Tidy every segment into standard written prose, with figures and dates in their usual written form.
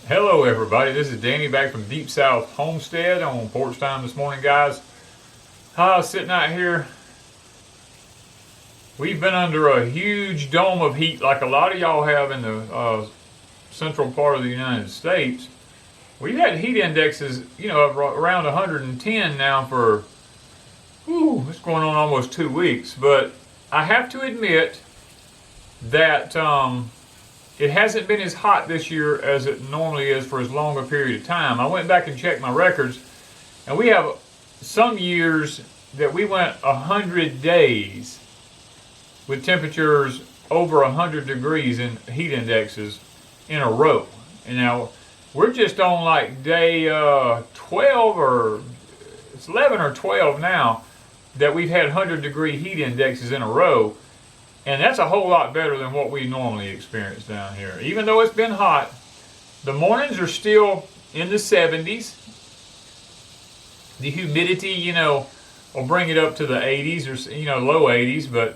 Hello everybody, this is Danny back from Deep South Homestead on Porch Time this morning, guys. Sitting out here, we've been under a huge dome of heat like a lot of y'all have in the central part of the United States. We've had heat indexes, of around 110 now for, it's going on almost 2 weeks. But I have to admit that it hasn't been as hot this year as it normally is for as long a period of time. I went back and checked my records, and we have some years that we went 100 days with temperatures over 100 degrees in heat indexes in a row. And now we're just on like day 12, or it's 11 or 12 now that we've had 100-degree heat indexes in a row. And that's a whole lot better than what we normally experience down here. Even though it's been hot, the mornings are still in the 70s. The humidity, will bring it up to the 80s or low 80s. But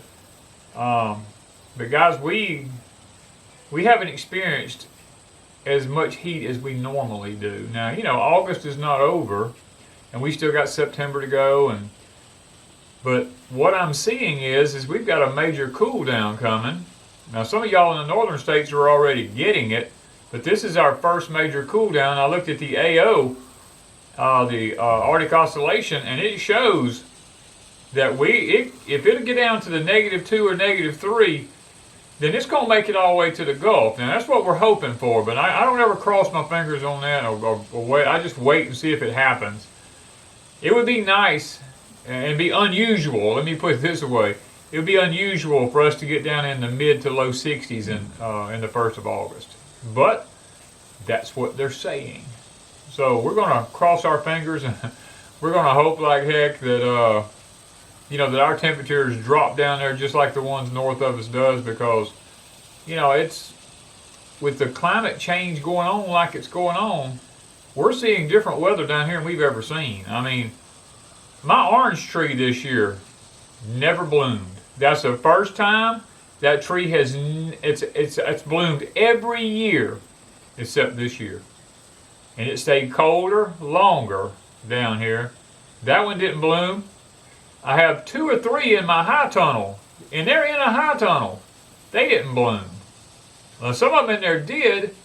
guys, we haven't experienced as much heat as we normally do. Now, August is not over, and we still got September to go. But what I'm seeing is we've got a major cool down coming. Now, some of y'all in the northern states are already getting it, but this is our first major cool down. I looked at the AO, the Arctic Oscillation, and it shows that if it'll get down to the -2 or -3, then it's going to make it all the way to the Gulf. Now, that's what we're hoping for, but I don't ever cross my fingers on that or wait. I just wait and see if it happens. It would be nice. And it'd be unusual, let me put it this way, it would be unusual for us to get down in the mid to low 60s in the 1st of August. But that's what they're saying. So we're going to cross our fingers and we're going to hope like heck that, that our temperatures drop down there just like the ones north of us does, because, it's with the climate change going on like it's going on, we're seeing different weather down here than we've ever seen. I mean, my orange tree this year never bloomed. That's the first time that tree has. It's bloomed every year except this year, and it stayed colder longer down here. That one didn't bloom. I have 2 or 3 in my high tunnel, and they're in a high tunnel. They didn't bloom. Well, some of them in there did,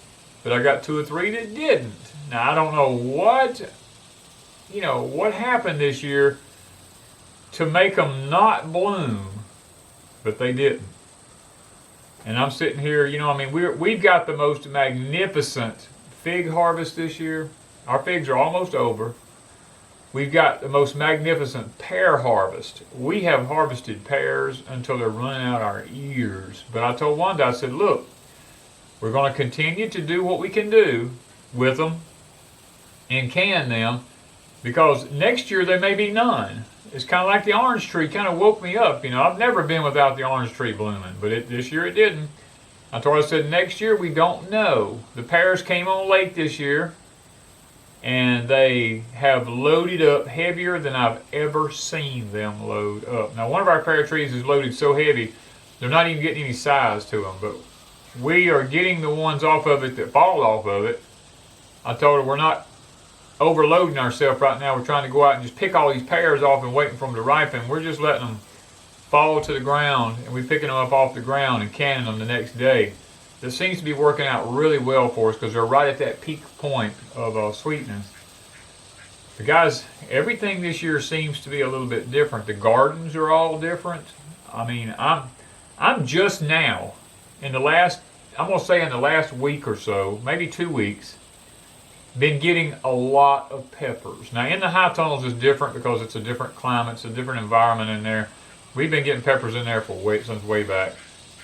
but I got 2 or 3 that didn't. Now I don't know what happened this year to make them not bloom, but they didn't. And I'm sitting here, we've got the most magnificent fig harvest this year. Our figs are almost over. We've got the most magnificent pear harvest. We have harvested pears until they're running out our ears. But I told Wanda, I said, look, we're going to continue to do what we can do with them and can them, because next year there may be none. It's kind of like the orange tree kind of woke me up. I've never been without the orange tree blooming, but this year it didn't. I said next year we don't know. The pears came on late this year, and they have loaded up heavier than I've ever seen them load up. Now, one of our pear trees is loaded so heavy, they're not even getting any size to them, but we are getting the ones off of it that fall off of it. I told her we're not overloading ourselves right now. We're trying to go out and just pick all these pears off and waiting for them to ripen. We're just letting them fall to the ground, and we're picking them up off the ground and canning them the next day. That seems to be working out really well for us because they're right at that peak point of sweetness. But guys, everything this year seems to be a little bit different. The gardens are all different. I mean, I'm just now I'm gonna say in the last week or so, maybe 2 weeks, been getting a lot of peppers. Now, in the high tunnels is different because it's a different climate, it's a different environment in there. We've been getting peppers in there since way back.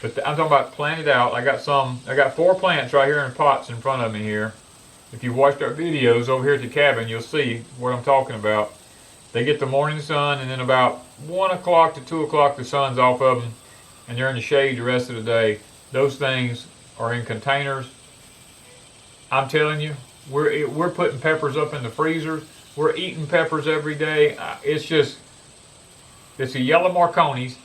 But I'm talking about planted out. I got 4 plants right here in pots in front of me here. If you've watched our videos over here at the cabin, you'll see what I'm talking about. They get the morning sun, and then about 1 o'clock to 2 o'clock the sun's off of them, and they're in the shade the rest of the day. Those things are in containers. I'm telling you, we're putting peppers up in the freezers. We're eating peppers every day. It's the yellow Marconis.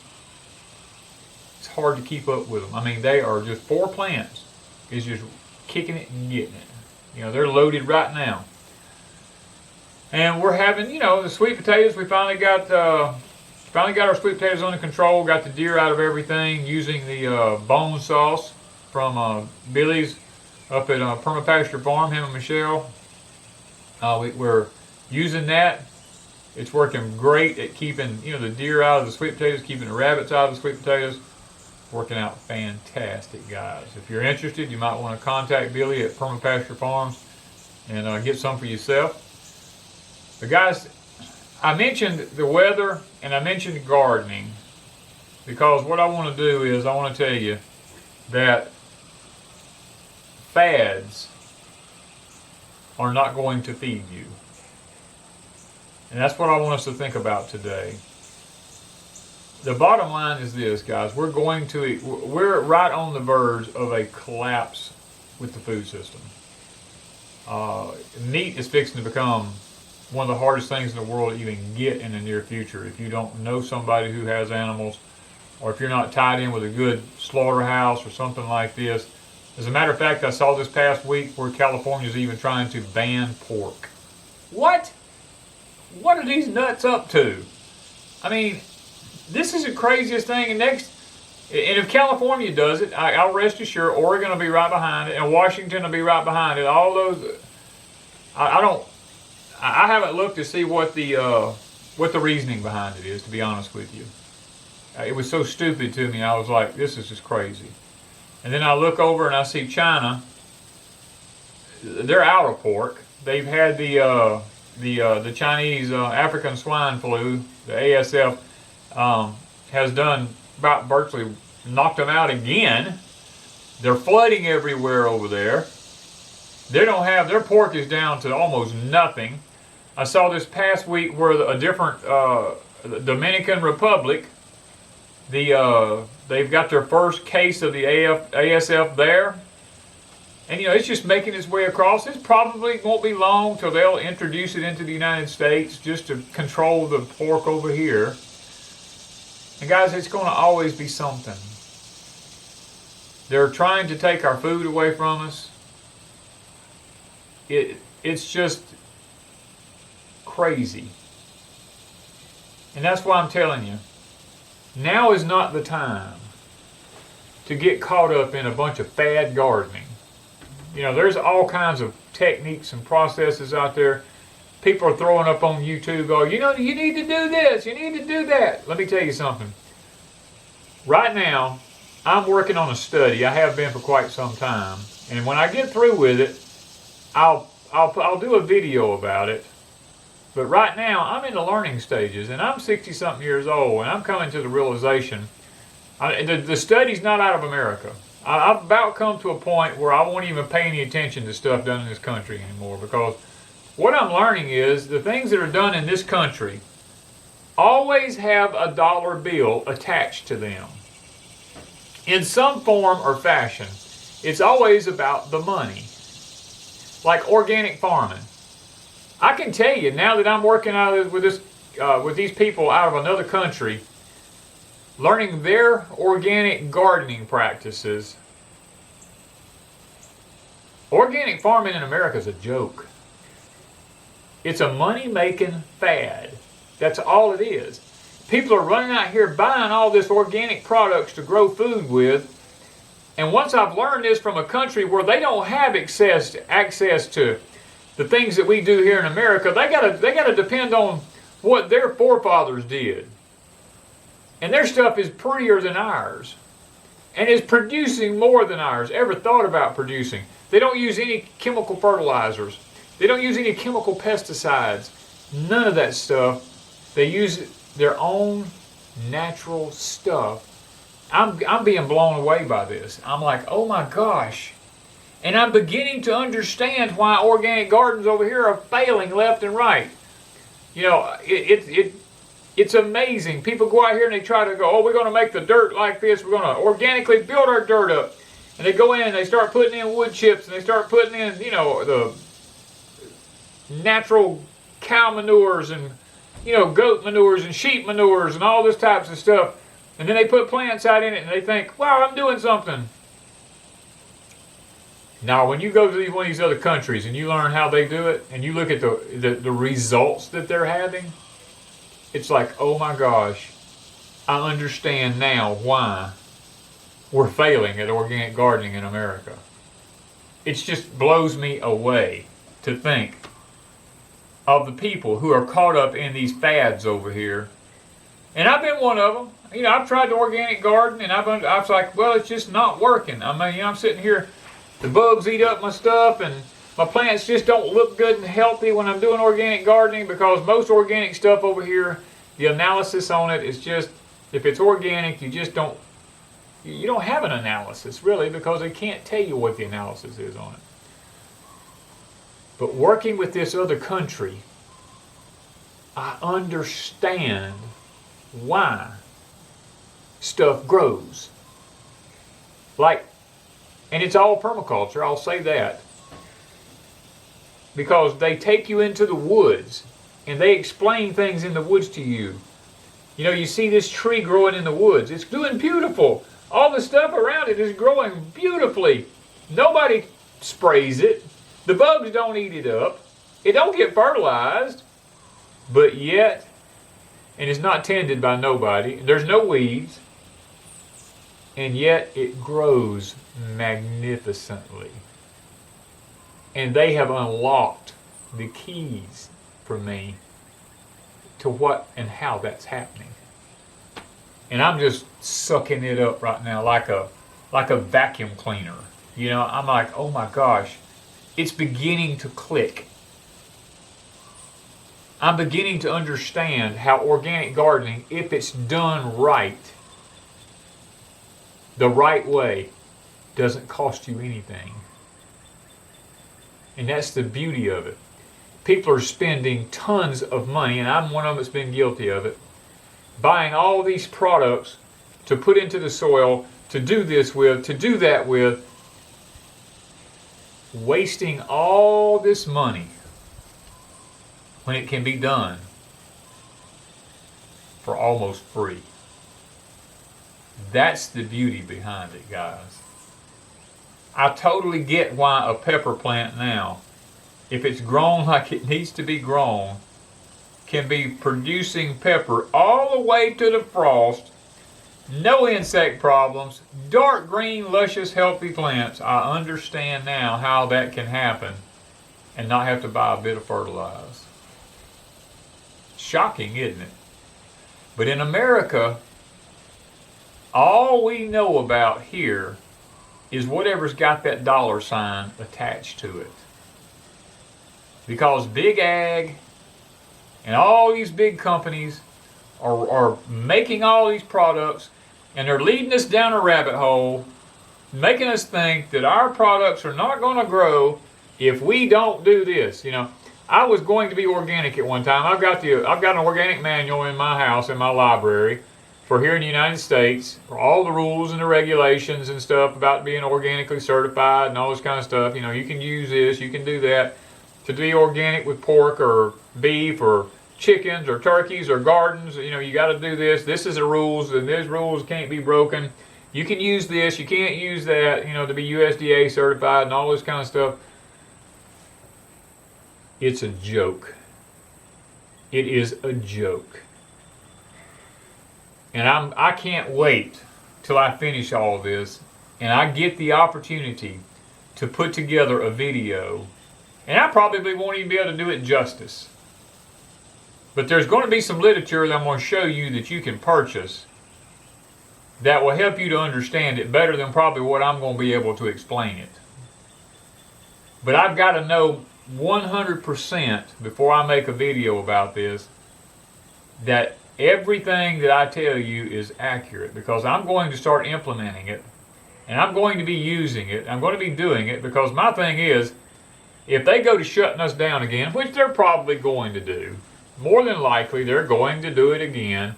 It's hard to keep up with them. I mean, they are just 4 plants. It's just kicking it and getting it. You know, they're loaded right now. And we're having, you know, the sweet potatoes. We finally got our sweet potatoes under control. Got the deer out of everything using the bone sauce from Billy's up at Permapasture Farm. Him and Michelle. We're using that. It's working great at keeping, you know, the deer out of the sweet potatoes, keeping the rabbits out of the sweet potatoes. Working out fantastic, guys. If you're interested, you might want to contact Billy at Permapasture Farms and get some for yourself. But guys, I mentioned the weather and I mentioned gardening because what I want to do is I want to tell you that fads are not going to feed you. And that's what I want us to think about today. The bottom line is this, guys. We're right on the verge of a collapse with the food system. Meat is fixing to become one of the hardest things in the world to even get in the near future. If you don't know somebody who has animals, or if you're not tied in with a good slaughterhouse or something like this. As a matter of fact, I saw this past week where California is even trying to ban pork. What? What are these nuts up to? I mean, this is the craziest thing. And if California does it, I'll rest assured Oregon will be right behind it, and Washington will be right behind it. All those, I haven't looked to see what the reasoning behind it is. To be honest with you, it was so stupid to me. I was like, this is just crazy. And then I look over and I see China. They're out of pork. They've had the Chinese African swine flu, the ASF. Has done about virtually knocked them out again. They're flooding everywhere over there. They don't have, their pork is down to almost nothing. I saw this past week where a different Dominican Republic, they've got their first case of the ASF there. And you know, it's just making its way across. It probably won't be long till they'll introduce it into the United States just to control the pork over here. And guys, it's going to always be something. They're trying to take our food away from us. It's just crazy. And that's why I'm telling you, now is not the time to get caught up in a bunch of fad gardening. You know, there's all kinds of techniques and processes out there. People are throwing up on YouTube, going, you know, you need to do this, you need to do that. Let me tell you something. Right now, I'm working on a study. I have been for quite some time. And when I get through with it, I'll do a video about it. But right now, I'm in the learning stages, and I'm 60-something years old, and I'm coming to the realization, the study's not out of America. I've about come to a point where I won't even pay any attention to stuff done in this country anymore, because what I'm learning is the things that are done in this country always have a dollar bill attached to them. In some form or fashion, it's always about the money. Like organic farming. I can tell you, now that I'm working with these people out of another country, learning their organic gardening practices, organic farming in America is a joke. It's a money-making fad. That's all it is. People are running out here buying all this organic products to grow food with. And once I've learned this from a country where they don't have access to the things that we do here in America, they gotta depend on what their forefathers did. And their stuff is prettier than ours. And is producing more than ours ever thought about producing. They don't use any chemical fertilizers. They don't use any chemical pesticides. None of that stuff. They use their own natural stuff. I'm being blown away by this. I'm like, oh my gosh. And I'm beginning to understand why organic gardens over here are failing left and right. You know, it's amazing. People go out here and they try to go, oh, we're going to make the dirt like this. We're going to organically build our dirt up. And they go in and they start putting in wood chips and they start putting in, you know, the natural cow manures and, you know, goat manures and sheep manures and all this types of stuff. And then they put plants out in it and they think, wow, I'm doing something. Now, when you go to one of these other countries and you learn how they do it, and you look at the results that they're having, it's like, oh my gosh, I understand now why we're failing at organic gardening in America. It just blows me away to think of the people who are caught up in these fads over here. And I've been one of them. You know, I've tried the organic garden, and I was like, well, it's just not working. I mean, you know, I'm sitting here, the bugs eat up my stuff, and my plants just don't look good and healthy when I'm doing organic gardening, because most organic stuff over here, the analysis on it is just, if it's organic, you don't have an analysis really, because they can't tell you what the analysis is on it. But working with this other country, I understand why stuff grows. Like, and it's all permaculture, I'll say that. Because they take you into the woods and they explain things in the woods to you. You know, you see this tree growing in the woods. It's doing beautiful. All the stuff around it is growing beautifully. Nobody sprays it. The bugs don't eat it up. It don't get fertilized. But yet, and it's not tended by nobody. There's no weeds. And yet it grows magnificently. And they have unlocked the keys for me to what and how that's happening. And I'm just sucking it up right now like a vacuum cleaner. You know, I'm like, oh my gosh, it's beginning to click. I'm beginning to understand how organic gardening, if it's done right, the right way, doesn't cost you anything. And that's the beauty of it. People are spending tons of money, and I'm one of them that's been guilty of it, buying all these products to put into the soil, to do this with, to do that with, wasting all this money when it can be done for almost free. That's the beauty behind it, guys. I totally get why a pepper plant now, if it's grown like it needs to be grown, can be producing pepper all the way to the frost, no insect problems, dark green, luscious, healthy plants. I understand now how that can happen and not have to buy a bit of fertilizer. Shocking, isn't it? But in America, all we know about here is whatever's got that dollar sign attached to it. Because big ag and all these big companies are making all these products, and they're leading us down a rabbit hole, making us think that our products are not going to grow if we don't do this. You know, I was going to be organic at one time. I've got an organic manual in my house, in my library, for here in the United States, for all the rules and the regulations and stuff about being organically certified and all this kind of stuff. You know, you can use this, you can do that. To be organic with pork or beef or chickens or turkeys or gardens, you know, you got to do this. This is the rules, and these rules can't be broken. You can use this, you can't use that, you know, to be USDA certified and all this kind of stuff. It's a joke. It is a joke. And I can't wait till I finish all of this and I get the opportunity to put together a video. And I probably won't even be able to do it justice. But there's going to be some literature that I'm going to show you that you can purchase that will help you to understand it better than probably what I'm going to be able to explain it. But I've got to know 100% before I make a video about this that everything that I tell you is accurate, because I'm going to start implementing it and I'm going to be using it. I'm going to be doing it, because my thing is, if they go to shutting us down again, which they're probably going to do, more than likely they're going to do it again.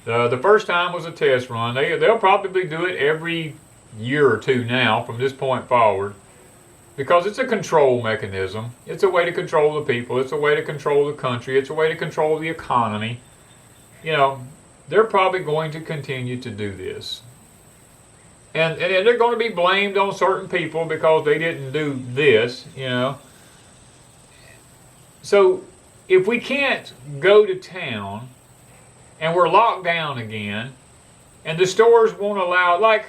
The first time was a test run. They'll probably do it every year or two now from this point forward, because it's a control mechanism. It's a way to control the people. It's a way to control the country. It's a way to control the economy. You know, they're probably going to continue to do this. and they're going to be blamed on certain people because they didn't do this, you know. So if we can't go to town and we're locked down again, and the stores won't allow, like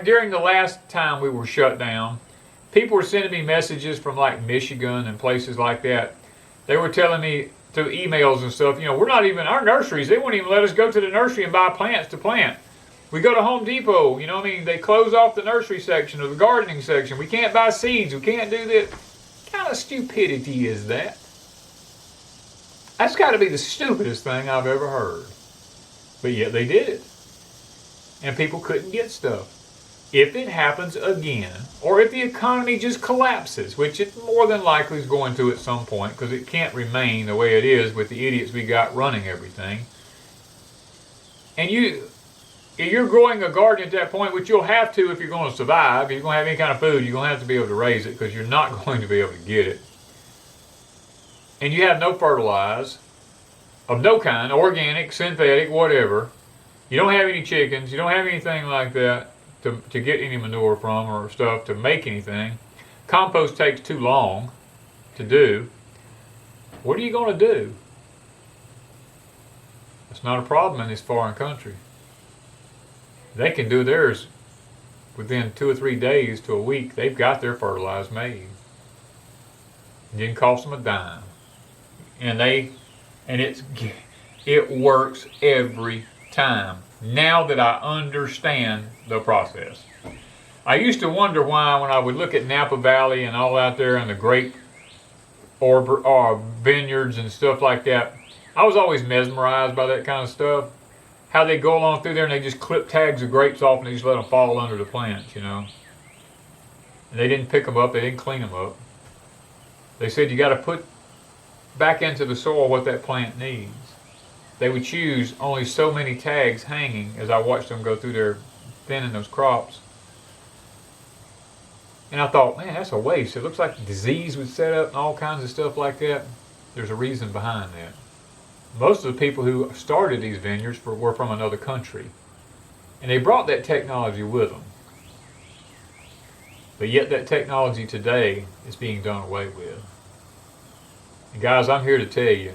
during the last time we were shut down, people were sending me messages from like Michigan and places like that. They were telling me through emails and stuff, you know, we're not even, our nurseries, they won't even let us go to the nursery and buy plants to plant. We go to Home Depot, you know what I mean? They close off the nursery section or the gardening section. We can't buy seeds. We can't do this. What kind of stupidity is that? That's got to be the stupidest thing I've ever heard. But yet they did it. And people couldn't get stuff. If it happens again, or if the economy just collapses, which it more than likely is going to at some point, because it can't remain the way it is with the idiots we got running everything. And you're growing a garden at that point, which you'll have to if you're going to survive. If you're going to have any kind of food, you're going to have to be able to raise it because you're not going to be able to get it. And you have no fertilizer of no kind, organic, synthetic, whatever. You don't have any chickens. You don't have anything like that to get any manure from or stuff to make anything. Compost takes too long to do. What are you going to do? It's not a problem in this foreign country. They can do theirs within 2 or 3 days to a week. They've got their fertilizer made. It didn't cost them a dime. And it works every time. Now that I understand the process. I used to wonder why when I would look at Napa Valley and all out there and the grape or vineyards and stuff like that, I was always mesmerized by that kind of stuff. How they go along through there and they just clip tags of grapes off and they just let them fall under the plants, you know. And they didn't pick them up, they didn't clean them up. They said you got to put back into the soil what that plant needs. They would choose only so many tags hanging as I watched them go through there thinning those crops. And I thought, man, that's a waste. It looks like disease would set up and all kinds of stuff like that. There's a reason behind that. Most of the people who started these vineyards were from another country. And they brought that technology with them. But yet that technology today is being done away with. And guys, I'm here to tell you,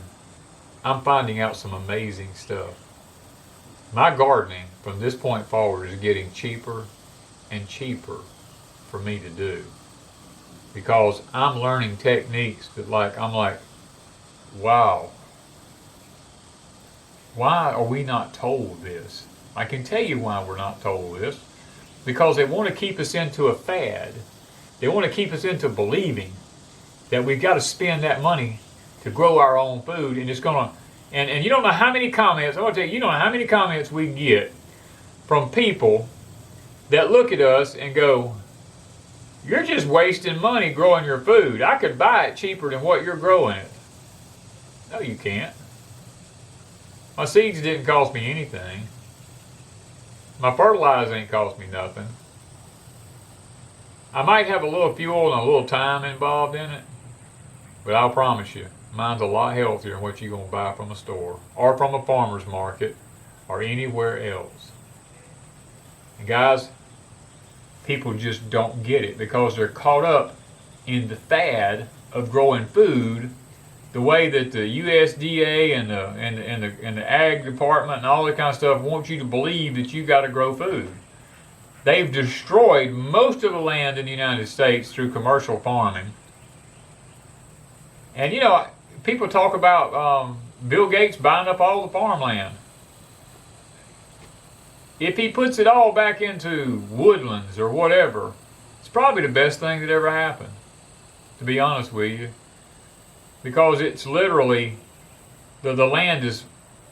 I'm finding out some amazing stuff. My gardening from this point forward is getting cheaper and cheaper for me to do. Because I'm learning techniques that I'm like, wow. Why are we not told this? I can tell you why we're not told this. Because they want to keep us into a fad. They want to keep us into believing that we've got to spend that money to grow our own food, and it's going to, and you don't know how many comments, I want to tell you, you don't know how many comments we get from people that look at us and go, you're just wasting money growing your food. I could buy it cheaper than what you're growing it. No, you can't. My seeds didn't cost me anything. My fertilizer ain't cost me nothing. I might have a little fuel and a little time involved in it, but I'll promise you, mine's a lot healthier than what you're going to buy from a store or from a farmer's market or anywhere else. And guys, people just don't get it because they're caught up in the fad of growing food the way that the USDA and the ag department and all that kind of stuff want you to believe that you got to grow food. They've destroyed most of the land in the United States through commercial farming. And you know, people talk about Bill Gates buying up all the farmland. If he puts it all back into woodlands or whatever, it's probably the best thing that ever happened, to be honest with you. Because it's literally, the land is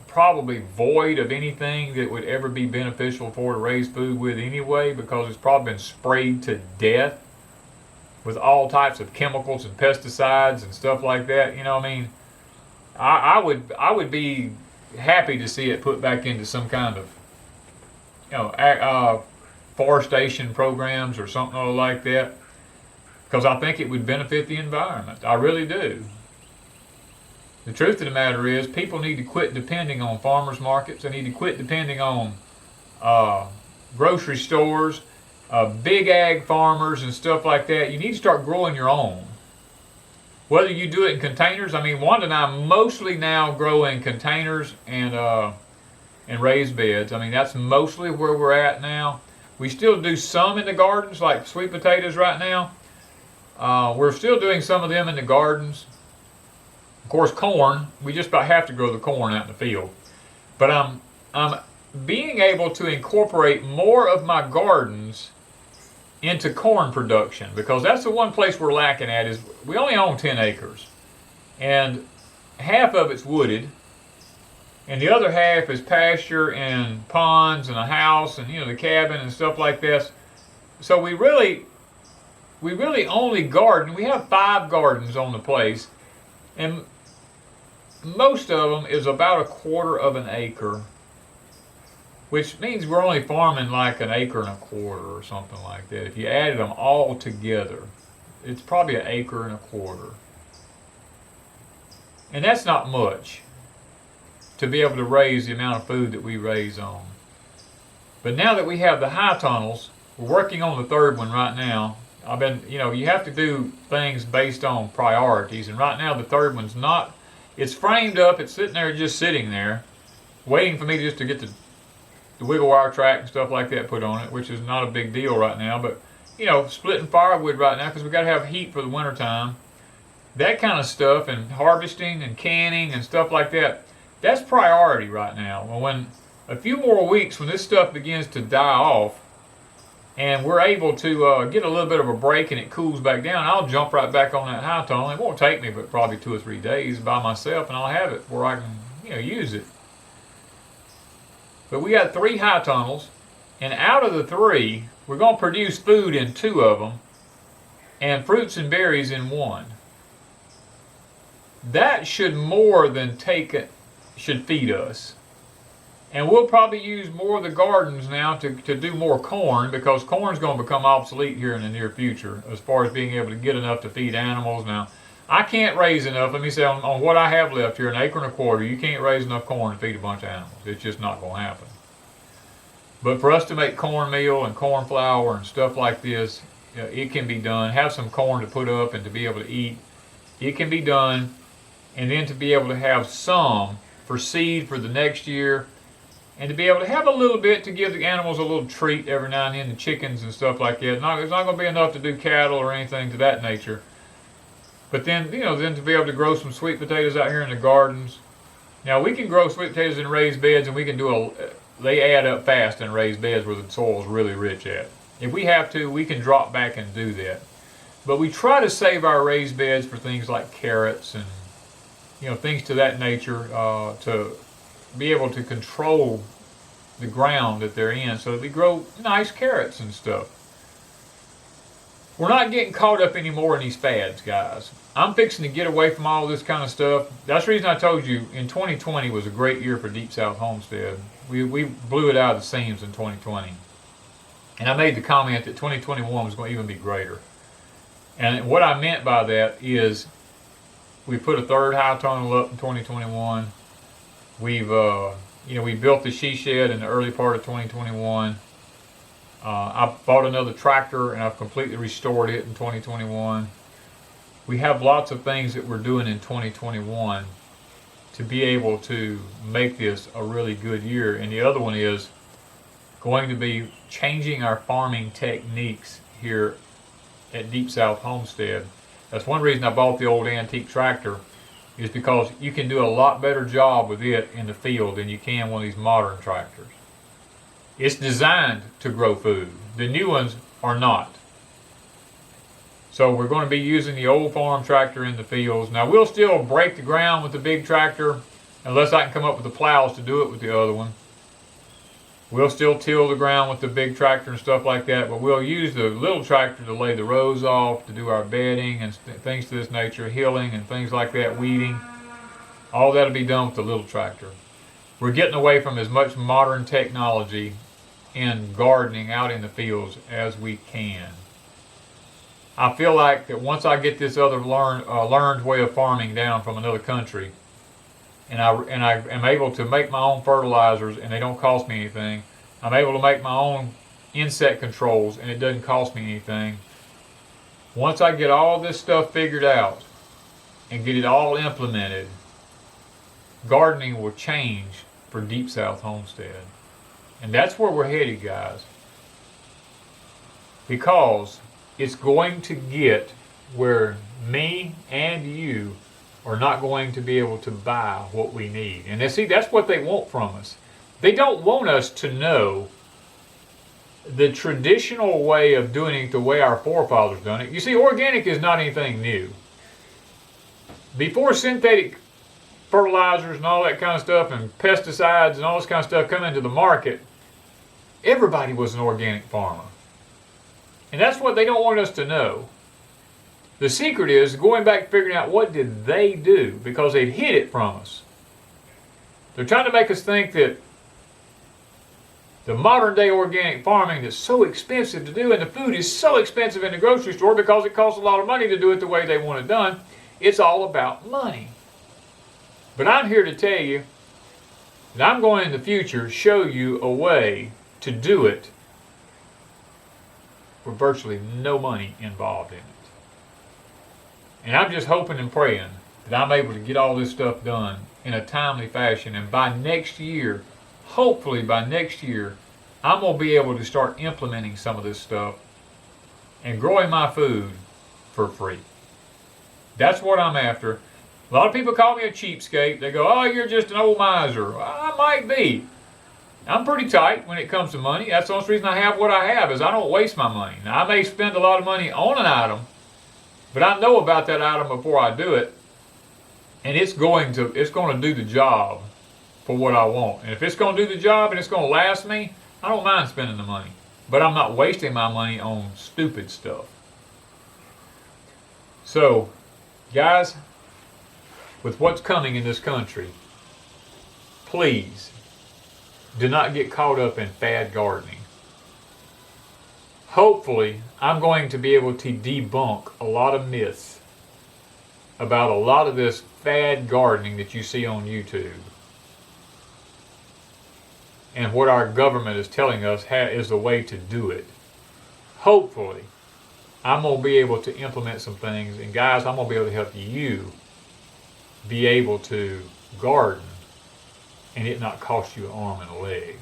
probably void of anything that would ever be beneficial for to raise food with anyway, because it's probably been sprayed to death with all types of chemicals and pesticides and stuff like that. You know what I mean? I would be happy to see it put back into some kind of, you know, forestation programs or something like that, because I think it would benefit the environment. I really do. The truth of the matter is, people need to quit depending on farmers markets. They need to quit depending on grocery stores, big ag farmers and stuff like that, you need to start growing your own. Whether you do it in containers, I mean, Wanda and I mostly now grow in containers and raised beds. I mean, that's mostly where we're at now. We still do some in the gardens, like sweet potatoes right now. We're still doing some of them in the gardens. Of course, corn, we just about have to grow the corn out in the field. But I'm being able to incorporate more of my gardens into corn production, because that's the one place we're lacking at. Is we only own 10 acres and half of it's wooded and the other half is pasture and ponds and a house and the cabin and stuff like this. So we really only garden. We have 5 gardens on the place, and most of them is about 1/4 of an acre, which means we're only farming like 1.25 acres or something like that. If you added them all together, it's probably 1.25 acres. And that's not much to be able to raise the amount of food that we raise on. But now that we have the high tunnels, we're working on the 3rd one right now. I've been, you have to do things based on priorities, and right now the 3rd one's not, it's framed up, it's sitting there just sitting there, waiting for me just to get the wiggle wire track and stuff like that put on it, which is not a big deal right now. But splitting firewood right now, because we got to have heat for the winter time, that kind of stuff, and harvesting and canning and stuff like that, that's priority right now. Well, when a few more weeks, when this stuff begins to die off and we're able to get a little bit of a break and it cools back down, I'll jump right back on that high tunnel. It won't take me but probably 2 or 3 days by myself, and I'll have it where I can use it. But we got 3 high tunnels, and out of the 3, we're going to produce food in 2 of them and fruits and berries in 1. That should more than should feed us. And we'll probably use more of the gardens now to do more corn, because corn's going to become obsolete here in the near future as far as being able to get enough to feed animals. Now, I can't raise enough. Let me say, on what I have left here, 1.25 acres, you can't raise enough corn to feed a bunch of animals. It's just not going to happen. But for us to make cornmeal and corn flour and stuff like this, it can be done. Have some corn to put up and to be able to eat. It can be done. And then to be able to have some for seed for the next year, and to be able to have a little bit to give the animals a little treat every now and then, the chickens and stuff like that. It's not going to be enough to do cattle or anything to that nature. But then, then to be able to grow some sweet potatoes out here in the gardens. Now, we can grow sweet potatoes in raised beds, and we can they add up fast in raised beds where the soil's really rich at. If we have to, we can drop back and do that. But we try to save our raised beds for things like carrots and things to that nature, to be able to control the ground that they're in, so that we grow nice carrots and stuff. We're not getting caught up anymore in these fads, guys. I'm fixing to get away from all this kind of stuff. That's the reason I told you in 2020 was a great year for Deep South Homestead. We blew it out of the seams in 2020. And I made the comment that 2021 was going to even be greater. And what I meant by that is we put a 3rd high tunnel up in 2021. We built the she shed in the early part of 2021. I bought another tractor and I've completely restored it in 2021. We have lots of things that we're doing in 2021 to be able to make this a really good year. And the other one is going to be changing our farming techniques here at Deep South Homestead. That's one reason I bought the old antique tractor, is because you can do a lot better job with it in the field than you can one of these modern tractors. It's designed to grow food. The new ones are not. So we're going to be using the old farm tractor in the fields. Now, we'll still break the ground with the big tractor, unless I can come up with the plows to do it with the other one. We'll still till the ground with the big tractor and stuff like that, but we'll use the little tractor to lay the rows off, to do our bedding and things to this nature, hilling and things like that, weeding. All that'll be done with the little tractor. We're getting away from as much modern technology in gardening out in the fields as we can. I feel like that once I get this other learned way of farming down from another country, and I am able to make my own fertilizers, and they don't cost me anything. I'm able to make my own insect controls, and it doesn't cost me anything. Once I get all this stuff figured out and get it all implemented, gardening will change for Deep South Homestead. And that's where we're headed, guys. Because it's going to get where me and you are not going to be able to buy what we need. And see, that's what they want from us. They don't want us to know the traditional way of doing it the way our forefathers done it. You see, organic is not anything new. Before synthetic fertilizers and all that kind of stuff and pesticides and all this kind of stuff come into the market, everybody was an organic farmer. And that's what they don't want us to know. The secret is going back and figuring out what did they do, because they've hid it from us. They're trying to make us think that the modern day organic farming that's so expensive to do, and the food is so expensive in the grocery store because it costs a lot of money to do it the way they want it done, it's all about money. But I'm here to tell you that I'm going in the future show you a way to do it with virtually no money involved in it. And I'm just hoping and praying that I'm able to get all this stuff done in a timely fashion, and by next year, hopefully by next year, I'm going to be able to start implementing some of this stuff and growing my food for free. That's what I'm after. A lot of people call me a cheapskate. They go, oh, you're just an old miser. Well, I might be. I'm pretty tight when it comes to money. That's the only reason I have what I have, is I don't waste my money. Now, I may spend a lot of money on an item, but I know about that item before I do it, and it's going to do the job for what I want. And if it's going to do the job and it's going to last me, I don't mind spending the money. But I'm not wasting my money on stupid stuff. So, guys, with what's coming in this country, please do not get caught up in fad gardening. Hopefully, I'm going to be able to debunk a lot of myths about a lot of this fad gardening that you see on YouTube, and what our government is telling us is the way to do it. Hopefully, I'm going to be able to implement some things, and guys, I'm going to be able to help you be able to garden and it not cost you an arm and a leg.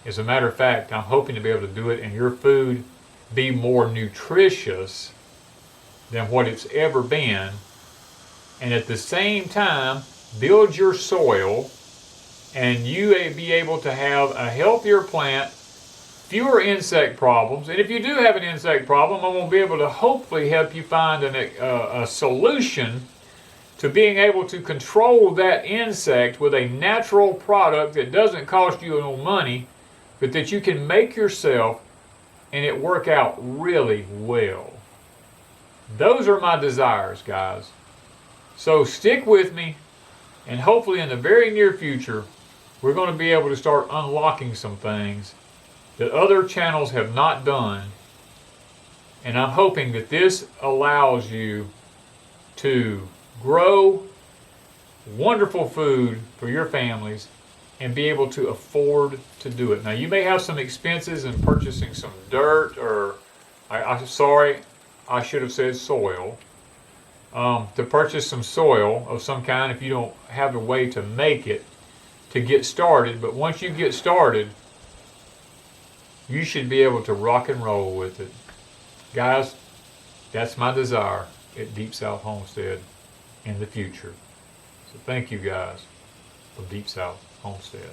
As a matter of fact, I'm hoping to be able to do it and your food be more nutritious than what it's ever been, and at the same time build your soil and you be able to have a healthier plant, fewer insect problems. And if you do have an insect problem, I'm going to be able to hopefully help you find a solution to being able to control that insect with a natural product that doesn't cost you no money, but that you can make yourself and it work out really well. Those are my desires, guys. So stick with me, and hopefully in the very near future, we're going to be able to start unlocking some things that other channels have not done. And I'm hoping that this allows you to grow wonderful food for your families and be able to afford to do it. Now, you may have some expenses in purchasing some dirt, or I'm sorry, I should have said soil, to purchase some soil of some kind if you don't have a way to make it to get started. But once you get started, you should be able to rock and roll with it. Guys, that's my desire at Deep South Homestead in the future. So thank you guys for Deep South Homestead.